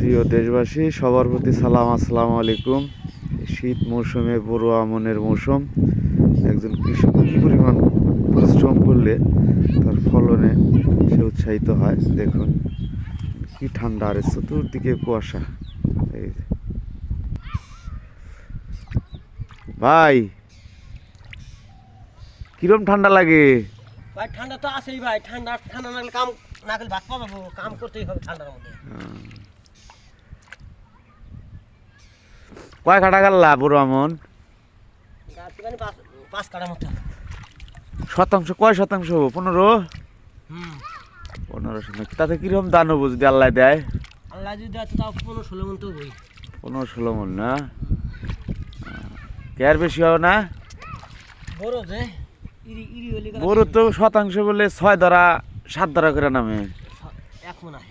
প্রিয় দেশবাসী, সবার প্রতি সালাম, আসসালামু আলাইকুম। শীত মৌসুমে বড় আমনের মৌসুম। একজন কৃষক কী পরিমাণ পরিশ্রম করলে তার ফলনে সে উৎসাহিত হয়। দেখুন কি ঠান্ডা, আর চতুর্দিকে কুয়াশা। এই যে ভাই, কিরম ঠান্ডা লাগে? ভাই ঠান্ডা তো আছেই ভাই, ঠান্ডা ঠান্ডা না লাগলে কাম না করলে ভাত পাবো, কাম করতেই হবে ঠান্ডার মধ্যে। কয় কাটা গাল্লা বড় আমন? গাছ পাঁচ কাটার মতো। শতাংশ কয় শতাংশ? 15? 15 তাতে কিরকম দান হবো যদি আল্লাহ দেয়? আল্লাহ যদি দেয় তো তাও 15-16 মন তো হই। 15-16 মন না? কেয়ার বেশি হবে না? বড় যে ইরি ইরি হলি বড় তো শতাংশ বলে 6 ধরা 7 ধরা করে নামে। এখন আয়